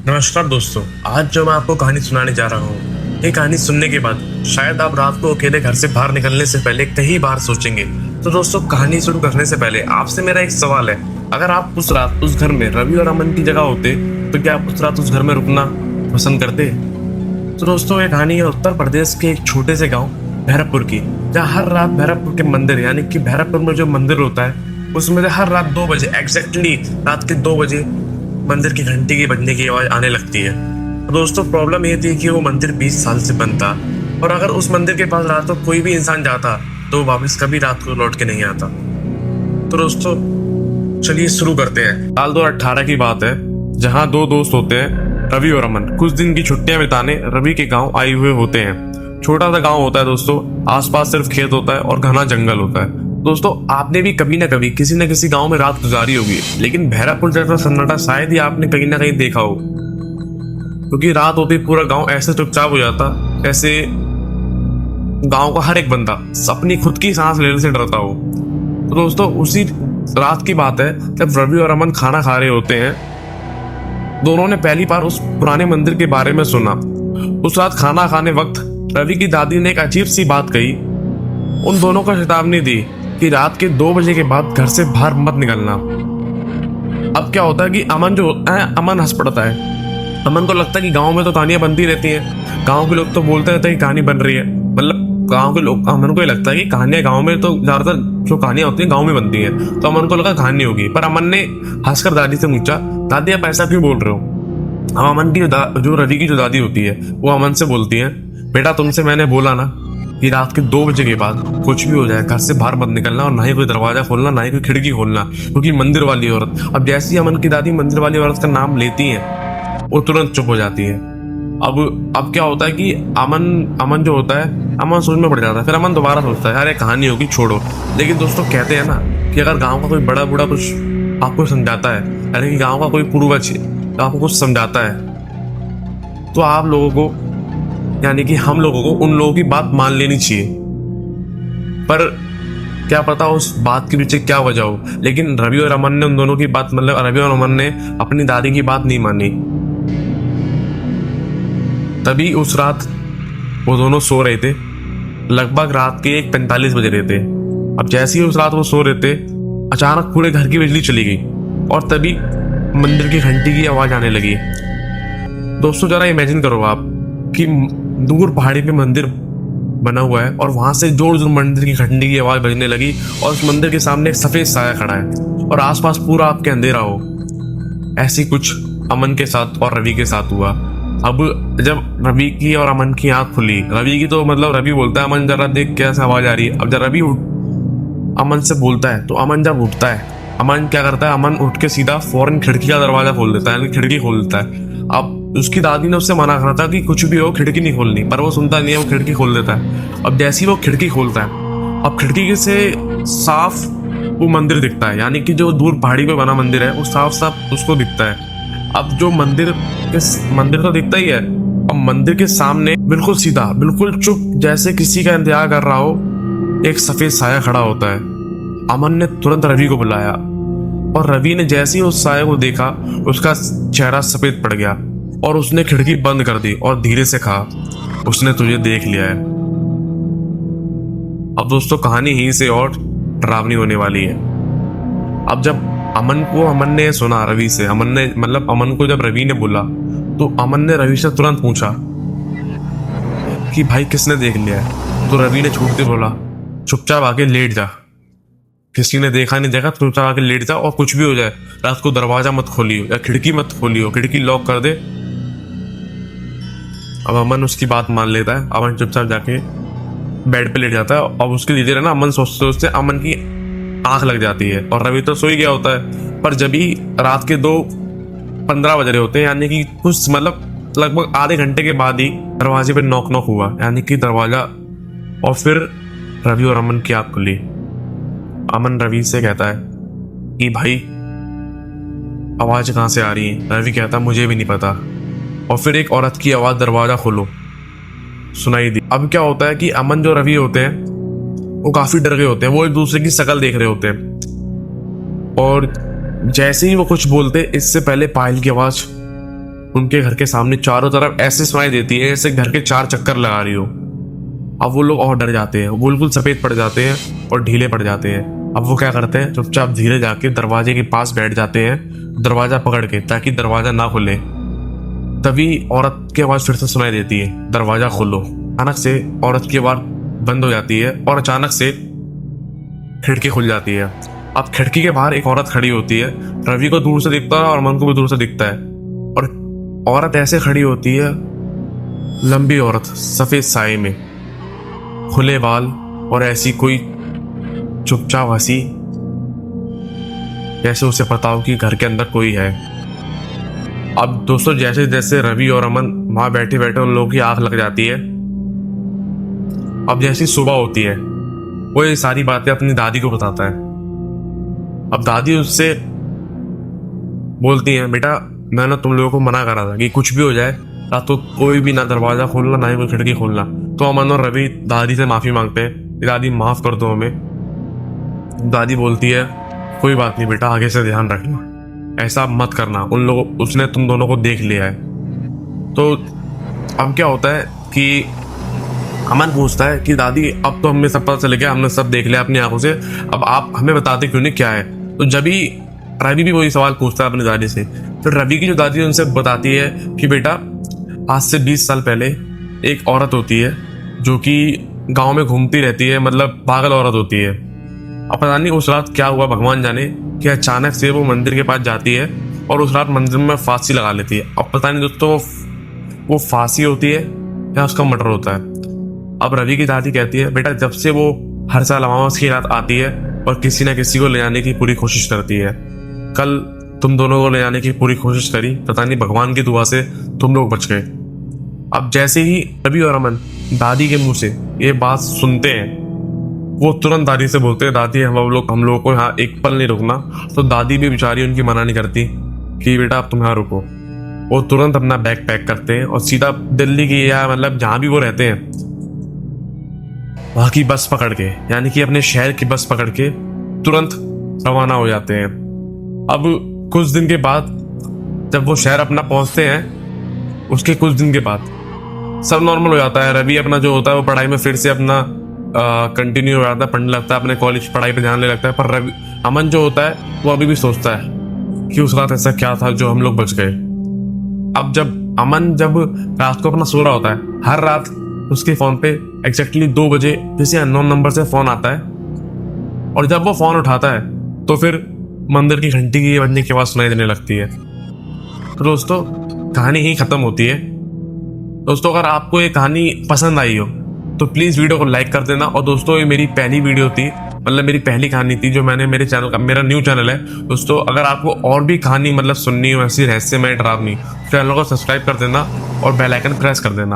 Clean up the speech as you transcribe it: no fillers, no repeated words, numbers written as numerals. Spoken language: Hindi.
नमस्कार दोस्तों। आज जो मैं आपको कहानी सुनाने जा रहा हूँ, ये कहानी सुनने के बाद शायद आप रात को अकेले घर से बाहर निकलने से पहले कई बार सोचेंगे। तो दोस्तों, कहानी शुरू करने से पहले आपसे मेरा एक सवाल है। अगर आप उस रात उस घर में रवि और अमन की जगह होते तो क्या आप उस रात उस घर में रुकना पसंद करते? तो दोस्तों, ये कहानी है उत्तर प्रदेश के एक छोटे से गाँव भैरवपुर की, जहाँ हर रात भैरवपुर के मंदिर यानी कि भैरवपुर में जो मंदिर होता है उसमें से हर रात 2 बजे एग्जैक्टली रात के 2 बजे मंदिर की घंटी की बजने की आवाज आने लगती है। तो दोस्तों, प्रॉब्लम ये थी कि वो मंदिर 20 साल से बंद था और अगर उस मंदिर के पास रात को कोई भी इंसान जाता तो वापस कभी रात को लौट के नहीं आता। तो दोस्तों, चलिए शुरू करते हैं। साल 2018 की बात है, जहाँ 2 दोस्त होते हैं, रवि और अमन, कुछ दिन की छुट्टियां बिताने रवि के गाँव आए हुए होते हैं। छोटा सा गाँव होता है दोस्तों, आसपास सिर्फ खेत होता है और घना जंगल होता है। दोस्तों, आपने भी कभी ना कभी किसी न किसी गांव में रात गुजारी होगी, लेकिन भैरवपुर जैसा सन्नाटा शायद ही आपने कहीं ना कहीं देखा हो, क्योंकि रात होते ही पूरा गांव ऐसे चुपचाप हो जाता, ऐसे गांव का हर एक बंदा अपनी खुद की सांस लेने से डरता हो। तो दोस्तों, उसी रात की बात है जब रवि और अमन खाना खा रहे होते हैं। दोनों ने पहली बार उस पुराने मंदिर के बारे में सुना। उस रात खाना खाने वक्त रवि की दादी ने एक अजीब सी बात कही, उन दोनों को चेतावनी दी कि रात के 2 बजे के बाद घर से बाहर मत निकलना। अब क्या होता है कि अमन हंस पड़ता है। अमन को लगता है कि गांव में तो कहानियां बनती रहती हैं, गांव के लोग तो बोलते रहते हैं कि कहानी बन रही है, मतलब गांव के लोग, अमन को ये लगता है कि कहानियां गांव में तो ज्यादातर जो कहानियां होती हैं गांव में बनती हैं, तो अमन को लगा कहानी होगी। पर अमन ने हंसकर दादी से पूछा, दादी आप ऐसा क्यों बोल रहे हो? अब अमन की जो रवि की जो दादी होती है वो अमन से बोलती है, बेटा तुमसे मैंने बोला ना कि रात के 2 बजे के बाद कुछ भी हो जाए घर से बाहर मत निकलना और ना ही कोई दरवाजा खोलना, ना ही कोई खिड़की खोलना, क्योंकि मंदिर वाली औरत। अब जैसे ही अमन की दादी मंदिर वाली औरत का नाम लेती है वो तुरंत चुप हो जाती है। अब क्या होता है कि अमन जो होता है, अमन सोच में पड़ जाता है। फिर अमन दोबारा सोचता है, यार ये कहानी होगी, छोड़ो। लेकिन दोस्तों, कहते हैं ना कि अगर गाँव का कोई बड़ा बूढ़ा कुछ आपको समझाता है, यानी कि गाँव का कोई पूर्वज आपको कुछ समझाता है, तो आप लोगों को, यानी कि हम लोगों को उन लोगों की बात मान लेनी चाहिए। पर क्या पता उस बात के पीछे क्या वजह हो, लेकिन रवि और अमन ने उन दोनों की बात, मतलब रवि और अमन ने अपनी दादी की बात नहीं मानी। तभी उस रात वो दोनों सो रहे थे, लगभग रात के 1:45 बज रहे थे। अब जैसे ही उस रात वो सो रहे थे, अचानक पूरे घर की बिजली चली गई और तभी मंदिर की घंटी की आवाज आने लगी। दोस्तों, जरा इमेजिन करो आप कि दूर पहाड़ी पे मंदिर बना हुआ है और वहां से जोर जोर मंदिर की घंटी की आवाज बजने लगी और उस मंदिर के सामने एक सफेद साया खड़ा है और आसपास पूरा आपके अंधेरा हो। ऐसी कुछ अमन के साथ और रवि के साथ हुआ। अब जब रवि की और अमन की आंख खुली, रवि की तो मतलब रवि बोलता है, अमन जरा देख कैसे आवाज आ रही है। अब जब रवि अमन से बोलता है तो अमन जब उठता है, अमन क्या करता है, अमन उठ के सीधा फौरन खिड़की का दरवाजा खोल देता है, खिड़की खोल देता है। अब उसकी दादी ने उससे मना करा था कि कुछ भी हो खिड़की नहीं खोलनी, पर वो सुनता नहीं है, वो खिड़की खोल देता है। अब जैसे ही वो खिड़की खोलता है, अब खिड़की से साफ वो मंदिर दिखता है, यानी कि जो दूर पहाड़ी पे बना मंदिर है वो साफ साफ उसको दिखता है। अब जो मंदिर तो दिखता ही है, अब मंदिर के सामने बिल्कुल सीधा, बिल्कुल चुप, जैसे किसी का इंतजार कर रहा हो, एक सफेद साया खड़ा होता है। अमन ने तुरंत रवि को बुलाया और रवि ने जैसे ही उस साये को देखा, उसका चेहरा सफेद पड़ गया और उसने खिड़की बंद कर दी और धीरे से कहा, उसने तुझे देख लिया है। अब दोस्तों, कहानी यहीं से और डरावनी होने वाली है। अब जब अमन ने सुना रवि से, अमन को जब रवि ने बोला तो अमन ने रवि से तुरंत पूछा कि भाई किसने देख लिया है? तो रवि ने छूटते बोला, चुपचाप आके लेट जा, किसी ने देखा नहीं देखा, चुपचाप आके लेट जा और कुछ भी हो जाए रात को दरवाजा मत खोलियो या खिड़की मत खोलियो, खिड़की लॉक कर दे। अब अमन उसकी बात मान लेता है, अमन चुपचाप जाके बेड पे लेट जाता है। अब उसके धीरे धीरे ना अमन सोचते सोचते अमन की आंख लग जाती है और रवि तो सो ही गया होता है। पर जब ही रात के 2:15 बज रहे होते हैं, यानी कि कुछ मतलब लगभग आधे घंटे के बाद ही दरवाजे पे नॉक नॉक हुआ, यानी कि दरवाजा, और फिर रवि और अमन की आंख खुली। अमन रवि से कहता है कि भाई आवाज कहाँ से आ रही है? रवि कहता मुझे भी नहीं पता। और फिर एक औरत की आवाज दरवाजा खोलो सुनाई दी। अब क्या होता है कि अमन जो रवि होते हैं वो काफी डर गए होते हैं, वो एक दूसरे की शक्ल देख रहे होते हैं और जैसे ही वो कुछ बोलते इससे पहले पायल की आवाज उनके घर के सामने चारों तरफ ऐसे सुनाई देती है जैसे घर के 4 चक्कर लगा रही हो। अब वो लोग और डर जाते हैं, वो बिल्कुल सफेद पड़ जाते हैं और ढीले पड़ जाते हैं। अब वो क्या करते हैं, चुपचाप धीरे जाके दरवाजे के पास बैठ जाते हैं, दरवाजा पकड़ के, ताकि दरवाजा ना खुले। तभी औरत की आवाज फिर से सुनाई देती है, दरवाजा खोलो। अचानक से औरत की आवाज बंद हो जाती है और अचानक से खिड़की खुल जाती है। अब खिड़की के बाहर एक औरत खड़ी होती है। रवि को दूर से दिखता है और अमन को भी दूर से दिखता है। और औरत ऐसे खड़ी होती है, लंबी औरत, सफेद साए में, खुले बाल और ऐसी कोई चुपचाप हंसी, जैसे उसे पता हो कि घर के अंदर कोई है। अब दोस्तों जैसे जैसे रवि और अमन वहां बैठे बैठे उन लोगों की आंख लग जाती है। अब जैसी सुबह होती है वो ये सारी बातें अपनी दादी को बताता है। अब दादी उससे बोलती है, बेटा मैंने तुम लोगों को मना करा था कि कुछ भी हो जाए ना तो कोई भी ना दरवाजा खोलना ना ही कोई खिड़की खोलना। तो अमन और रवि दादी से माफी मांगते हैं, दादी माफ कर दो हमें। दादी बोलती है, कोई बात नहीं बेटा, आगे से ध्यान रखना, ऐसा मत करना, उन लोगों उसने तुम दोनों को देख लिया है। तो अब क्या होता है कि अमन पूछता है कि दादी अब तो हमें सब पता चल गया, हमने सब देख लिया अपनी आंखों से, अब आप हमें बताते क्यों नहीं क्या है। तो जब भी रवि भी वही सवाल पूछता है अपनी दादी से। तो रवि की जो दादी है उनसे बताती है कि बेटा आज से 20 साल पहले एक औरत होती है जो कि गांव में घूमती रहती है, मतलब पागल औरत होती है। अब पता नहीं उस रात क्या हुआ, भगवान जाने, कि अचानक से वो मंदिर के पास जाती है और उस रात मंदिर में फांसी लगा लेती है। अब पता नहीं दोस्तों वो फांसी होती है या उसका मर्डर होता है। अब रवि की दादी कहती है, बेटा जब से वो हर साल अमावस की रात आती है और किसी न किसी को ले जाने की पूरी कोशिश करती है, कल तुम दोनों को ले जाने की पूरी कोशिश करी, पता नहीं भगवान की दुआ से तुम लोग बच गए। अब जैसे ही रवि और अमन दादी के मुंह से ये बात सुनते हैं, वो तुरंत दादी से बोलते हैं, दादी हम लोगों को यहाँ एक पल नहीं रुकना। तो दादी भी बेचारी उनकी मना नहीं करती कि बेटा अब तुम यहाँ रुको। वो तुरंत अपना बैग पैक करते हैं और सीधा दिल्ली की या मतलब जहाँ भी वो रहते हैं वहाँ की बस पकड़ के, यानी कि अपने शहर की बस पकड़ के तुरंत रवाना हो जाते हैं। अब कुछ दिन के बाद जब वो शहर अपना पहुंचते हैं, उसके कुछ दिन के बाद सब नॉर्मल हो जाता है। रवि अपना जो होता है वो पढ़ाई में फिर से अपना कंटिन्यू हो जाता है, पढ़ने लगता है, अपने कॉलेज पढ़ाई पे ध्यान देने लगता है। पर अमन जो होता है वो अभी भी सोचता है कि उस रात ऐसा क्या था जो हम लोग बच गए। अब अमन जब रात को अपना सो रहा होता है, हर रात उसके फोन पे एग्जैक्टली 2 बजे किसी अननोन नंबर से फोन आता है। और जब वो फोन उठाता है तो फिर मंदिर की घंटी की बजने की आवाज सुनाई देने लगती है। तो दोस्तों कहानी ही खत्म होती है। दोस्तों अगर आपको ये कहानी पसंद आई हो तो प्लीज वीडियो को लाइक कर देना। और दोस्तों ये मेरी पहली वीडियो थी, मतलब मेरी पहली कहानी थी जो मैंने मेरे चैनल का, मेरा न्यू चैनल है दोस्तों। अगर आपको और भी कहानी मतलब सुननी हो ऐसी रहस्यमय डरावनी, चैनल को सब्सक्राइब कर देना और बेल आइकन प्रेस कर देना।